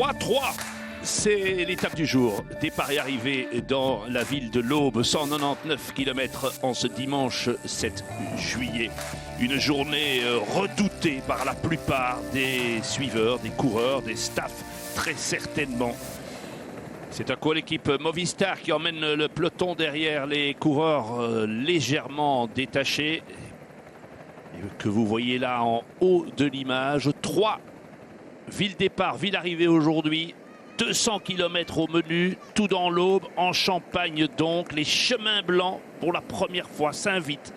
3-3. C'est l'étape du jour. Départ et arrivée dans la ville de l'Aube, 199 km en ce dimanche 7 juillet. Une journée redoutée par la plupart des suiveurs, des coureurs, des staffs, très certainement. C'est un coup l'équipe Movistar qui emmène le peloton derrière les coureurs légèrement détachés. Que vous voyez là en haut de l'image. 3 villes départ, ville arrivée aujourd'hui. 200 km au menu, tout dans l'Aube, en Champagne donc. Les chemins blancs, pour la première fois, s'invitent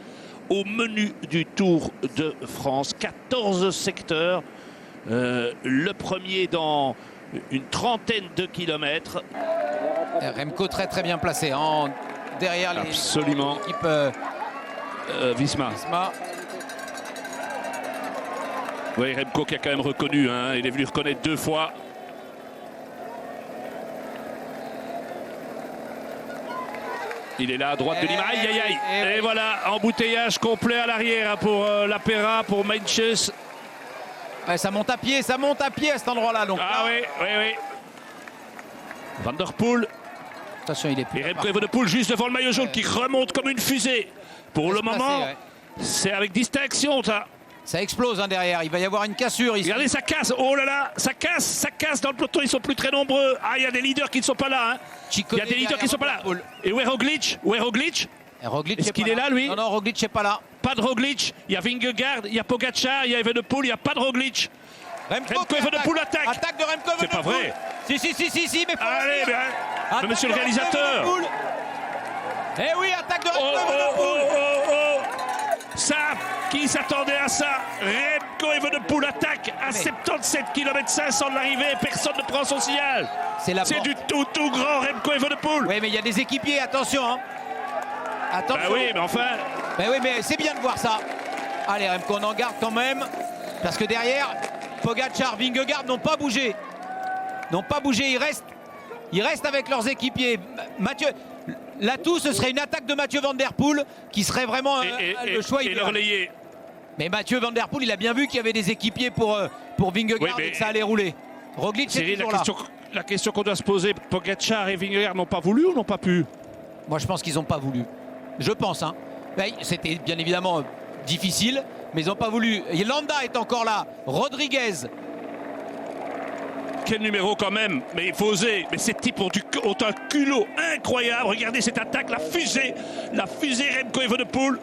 au menu du Tour de France. 14 secteurs. Le premier dans une trentaine de kilomètres. Remco très bien placé derrière absolument l'équipe Visma. Oui, Remco qui a quand même reconnu, il est venu reconnaître 2 fois. Il est là à droite de l'image. Aïe, aïe, aïe. Et voilà, embouteillage complet à l'arrière pour la Pera, pour Meintjes. Ouais, ça monte à pied à cet endroit-là. Donc, ah oui. Van der Poel. Attention, il est plus. Et Remco Evenepoel juste devant le maillot jaune qui remonte comme une fusée. Pour le moment, c'est avec distinction ça. Ça explose derrière, il va y avoir une cassure ici. Regardez, ça casse, oh là là, ça casse dans le peloton, ils sont plus très nombreux. Ah, il y a des leaders qui ne sont pas là. Il y a des leaders qui ne sont pas là. Et où est Roglic? Est-ce qu'il est là, lui? Non, Roglic n'est pas là. Pas de Roglic, il y a Vingegaard, il y a Pogacar, il y a Evenepoel, il n'y a pas de Roglic. Remco Evenepoel attaque. Attaque de Remco Evenepoel. C'est pas vrai. Si, mais allez, bien. Monsieur le réalisateur. Eh oui, attaque de Remco Evenepoel. Ça, qui s'attendait à ça? Remco Evenepoel attaque à 77 km 500 de l'arrivée, personne ne prend son signal. C'est du tout grand Remco Evenepoel. Oui, mais il y a des équipiers, attention. Attention. Bah oui, mais enfin. Bah oui, mais c'est bien de voir ça. Allez, Remco, on en garde quand même. Parce que derrière, Pogacar, Vingegaard n'ont pas bougé. Ils restent avec leurs équipiers. Mathieu, l'atout, ce serait une attaque de Mathieu Van Der Poel qui serait vraiment le choix idéal. Et le relayer. Mais Mathieu Van Der Poel, il a bien vu qu'il y avait des équipiers pour Vingegaard et que ça allait rouler. Roglic, c'est toujours là. La question qu'on doit se poser, Pogacar et Vingegaard n'ont pas voulu ou n'ont pas pu? Moi, je pense qu'ils n'ont pas voulu. Je pense. C'était bien évidemment difficile, mais ils n'ont pas voulu. Landa est encore là. Rodriguez. Quel numéro quand même, mais il faut oser. Mais ces types ont un culot incroyable. Regardez cette attaque, la fusée Remco Evenepoel.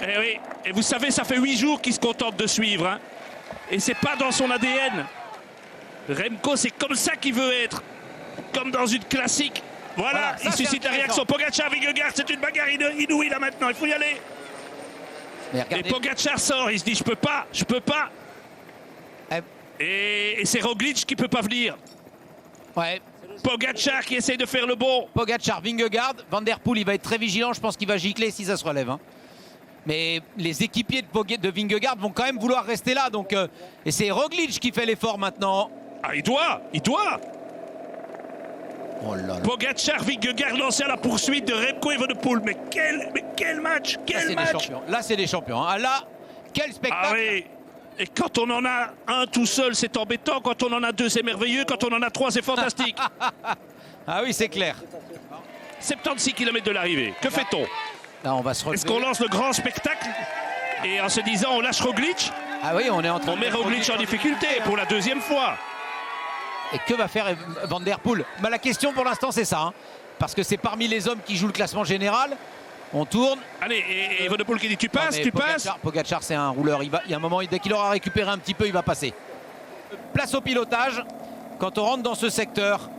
Eh oui, et vous savez, ça fait 8 jours qu'il se contente de suivre. Et c'est pas dans son ADN. Remco, c'est comme ça qu'il veut être. Comme dans une classique. Voilà, il suscite la réaction. Pogacar, Vingegaard, c'est une bagarre inouïe là maintenant, il faut y aller. Et Pogacar sort, il se dit je peux pas. Et c'est Roglic qui peut pas venir. Ouais. Pogacar qui essaye de faire le bon. Pogacar, Vingegaard, Van Der Poel, il va être très vigilant, je pense qu'il va gicler si ça se relève. Mais les équipiers de Vingegaard vont quand même vouloir rester là. Donc, et c'est Roglic qui fait l'effort maintenant. Ah, il doit. Oh là là. Pogacar, Vingegaard lancé à la poursuite de Remco Evenepoel. Mais quel match, Là, c'est des champions. Là, quel spectacle. Ah oui. Et quand on en a un tout seul, c'est embêtant. Quand on en a 2, c'est merveilleux. Quand on en a 3, c'est fantastique. Ah oui, c'est clair. 76 km de l'arrivée. Que fait-on? Là, on va se relever. Est-ce qu'on lance le grand spectacle et en se disant on lâche Roglic? Ah oui, on est en train de met Roglic en difficulté pour la 2e fois. Et que va faire Van Der Poel? La question pour l'instant, c'est ça. Parce que c'est parmi les hommes qui jouent le classement général. On tourne. Allez, et Evenepoel qui dit tu passes. Pogacar, c'est un rouleur. Il y a un moment, dès qu'il aura récupéré un petit peu, il va passer. Place au pilotage. Quand on rentre dans ce secteur.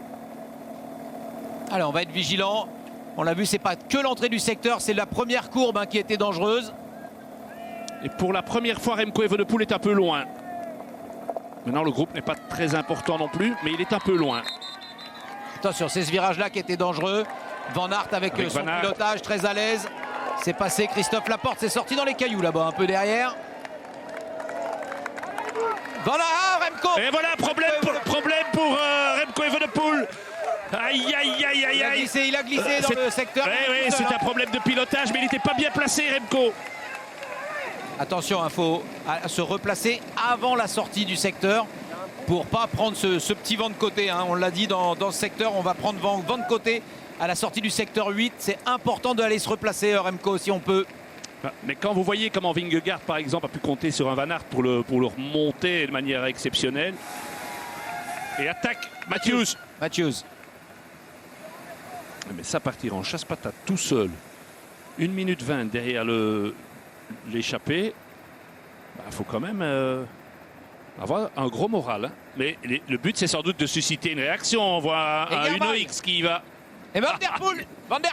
Allez, on va être vigilant. On l'a vu, c'est pas que l'entrée du secteur, c'est la première courbe qui était dangereuse. Et pour la première fois, Remco Evenepoel est un peu loin. Maintenant, le groupe n'est pas très important non plus, mais il est un peu loin. Attention, c'est ce virage-là qui était dangereux. Van Aert avec son pilotage, très à l'aise. C'est passé, Christophe Laporte, c'est sorti dans les cailloux là-bas, un peu derrière. Voilà, Remco. Et voilà, problème pour Remco Evenepoel. Aïe. Il a glissé dans le secteur. Oui, c'est un problème de pilotage, mais il n'était pas bien placé, Remco. Attention, il faut se replacer avant la sortie du secteur. pour pas prendre ce petit vent de côté. Hein. On l'a dit dans ce secteur, on va prendre vent de côté à la sortie du secteur 8. C'est important d'aller se replacer, Remco, si on peut. Mais quand vous voyez comment Vingegaard, par exemple, a pu compter sur un Van Aert pour le remonter de manière exceptionnelle. Et attaque Matthews. Mais ça, partir en chasse-patate tout seul, 1 minute 20 derrière l'échappée, il faut quand même avoir un gros moral. Hein. Mais le but, c'est sans doute de susciter une réaction. On voit un Uno X qui y va. Et Van der Poel,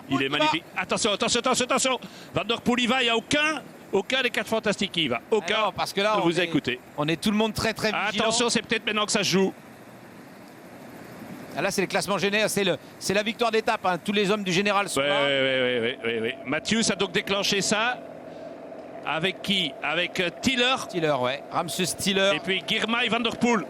il est magnifique. Attention. Van der Poel y va, il n'y a aucun des 4 fantastiques qui y va. Aucun. Alors, parce que là, vous écoutez. On est tout le monde très vigilant. Attention, c'est peut-être maintenant que ça se joue. Là, c'est le classement général, c'est la victoire d'étape. Hein. Tous les hommes du général sont là. Oui. Matthews a donc déclenché ça. Avec qui? Avec Tiller. Ouais. Ramses Tiller. Et puis Girmay Van der Poel.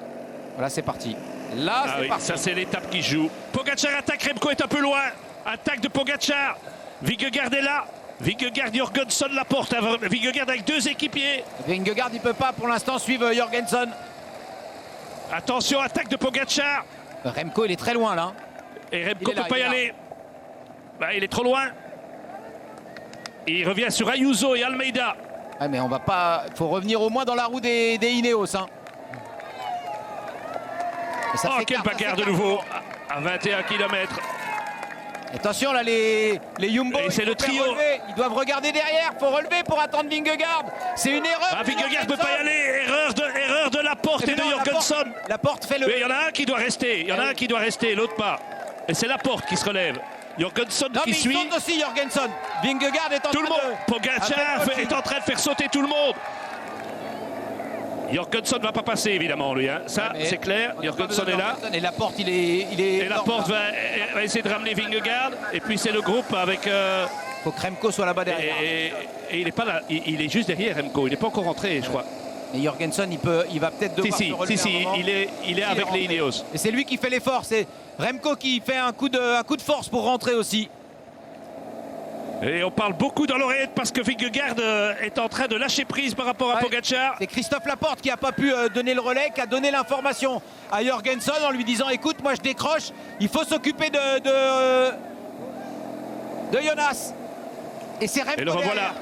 Voilà, c'est parti. Là, c'est parti. Ça, c'est l'étape qui joue. Pogacar attaque, Remco est un peu loin. Attaque de Pogacar. Vingegaard est là. Vingegaard, Jorgensen la porte. Vingegaard avec 2 équipiers. Vingegaard, il ne peut pas pour l'instant suivre Jorgensen. Attention, attaque de Pogacar. Remco, il est très loin là. Et Remco ne peut pas y aller. Il est trop loin. Il revient sur Ayuso et Almeida. Ouais, mais on va pas. Il faut revenir au moins dans la roue des Ineos. Hein. Quelle bagarre de nouveau à 21 km. Attention là, les Jumbo. Et c'est le trio. Ils doivent regarder derrière. Il faut relever pour attendre Vingegaard. C'est une erreur. Vingegaard ne peut pas y aller. Erreur de Laporte et de Jorgensen. Laporte fait le. Mais il y en a un qui doit rester. L'autre pas. Et c'est Laporte qui se relève. Jorgensen qui suit. Il saute aussi Jorgensen. Vingegaard est en train de. Pogacar est en train de faire sauter tout le monde. Jorgensen ne va pas passer évidemment lui. Hein. Ça c'est clair. Jorgensen est là. Et Laporte il est. Et Laporte va essayer de ramener Vingegaard. Et puis c'est le groupe avec. Faut que Remco soit là-bas derrière. Et il n'est pas là. Il est juste derrière Remco. Il n'est pas encore rentré, je crois. Et Jorgensen, il va peut-être devoir se relever il est avec les Ineos. Et c'est lui qui fait l'effort. C'est Remco qui fait un coup de force pour rentrer aussi. Et on parle beaucoup dans l'oreillette parce que Vingegaard est en train de lâcher prise par rapport à Pogacar. C'est Christophe Laporte qui n'a pas pu donner le relais, qui a donné l'information à Jorgensen en lui disant écoute, moi je décroche, il faut s'occuper de Jonas. Et c'est Remco. Et le revoilà.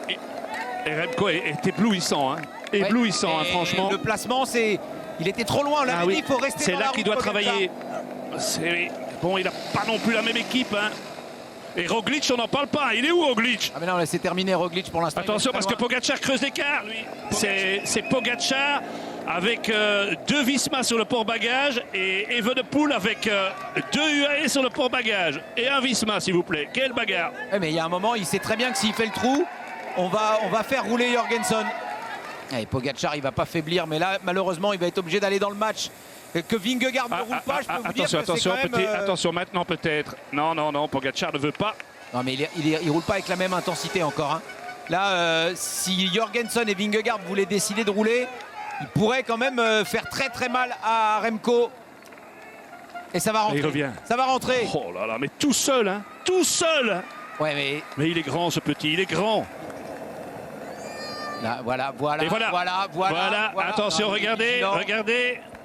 Et Remco est éblouissant. Hein. Éblouissant, franchement. Le placement, il était trop loin. On l'avait dit, il faut rester c'est dans là la qu'il route, doit travailler. Bon, il n'a pas non plus la même équipe. Hein. Et Roglic, on n'en parle pas. Il est où, Roglic? Ah mais non, c'est terminé, Roglic, pour l'instant. Attention, parce que Pogacar creuse l'écart, lui. C'est Pogacar avec 2 Visma sur le port-bagages et Evenepoel avec 2 UAE sur le port-bagages. Et un Visma, s'il vous plaît. Quelle bagarre! Ouais, mais il y a un moment, il sait très bien que s'il fait le trou, on va faire rouler Jorgensen. Et Pogacar, il va pas faiblir, mais là, malheureusement, il va être obligé d'aller dans le match. Que Vingegaard ne roule pas, je peux vous dire que attention, c'est quand même, attention, maintenant peut-être. Non, Pogacar ne veut pas. Non, mais il roule pas avec la même intensité encore. Hein. Là, si Jorgensen et Vingegaard voulaient décider de rouler, ils pourraient quand même faire très mal à Remco. Et ça va rentrer. Et il revient. Ça va rentrer. Oh là là, mais tout seul, hein. Tout seul. Ouais, mais il est grand, ce petit, il est grand. Là, voilà. Attention, regardez.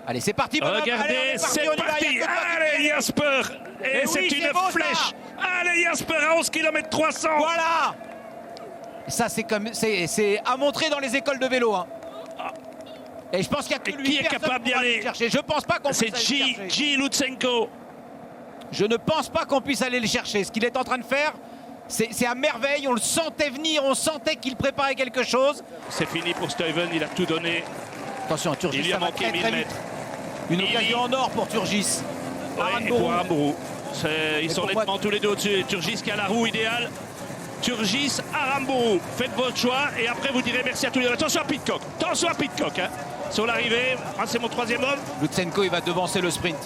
Allez, c'est parti. Regardez, c'est parti. Allez, Jasper. Et c'est une flèche. Allez, Jasper à 11 km 300. Voilà. Ça, c'est à montrer dans les écoles de vélo. Hein. Et je pense qu'il y a que lui qui est capable d'y aller chercher. Je pense pas qu'on puisse aller le chercher. C'est G. Lutsenko. Je ne pense pas qu'on puisse aller le chercher. Ce qu'il est en train de faire, c'est à merveille. On le sentait venir, on sentait qu'il préparait quelque chose. C'est fini pour Stuyven, il a tout donné. Attention, Turgis, il lui a manqué 1000 mètres. Une occasion en or pour Turgis. Ouais, pour Aramburu. Ils sont nettement tous les deux au-dessus. Turgis qui a la roue idéale. Turgis, Aramburu. Faites votre choix et après vous direz merci à tous les deux. Attention à Pidcock. Hein. Sur l'arrivée, c'est mon 3e homme. Lutsenko, il va devancer le sprint.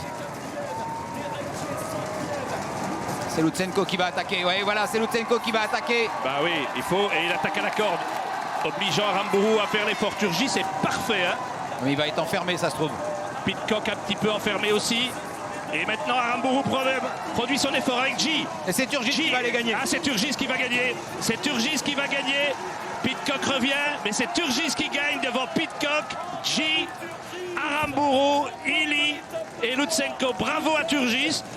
C'est Lutsenko qui va attaquer. Ouais, voilà, c'est Lutsenko qui va attaquer. Bah oui, il faut. Et il attaque à la corde. Obligeant Aramburu à faire l'effort. Turgis, c'est parfait. Hein. Mais il va être enfermé, ça se trouve. Pidcock un petit peu enfermé aussi. Et maintenant Aramburu produit son effort avec G. Et c'est Turgis qui va aller gagner. Ah, c'est Turgis qui va gagner. Pidcock revient, mais c'est Turgis qui gagne devant Pidcock, G, Aramburu, Ili et Lutsenko. Bravo à Turgis.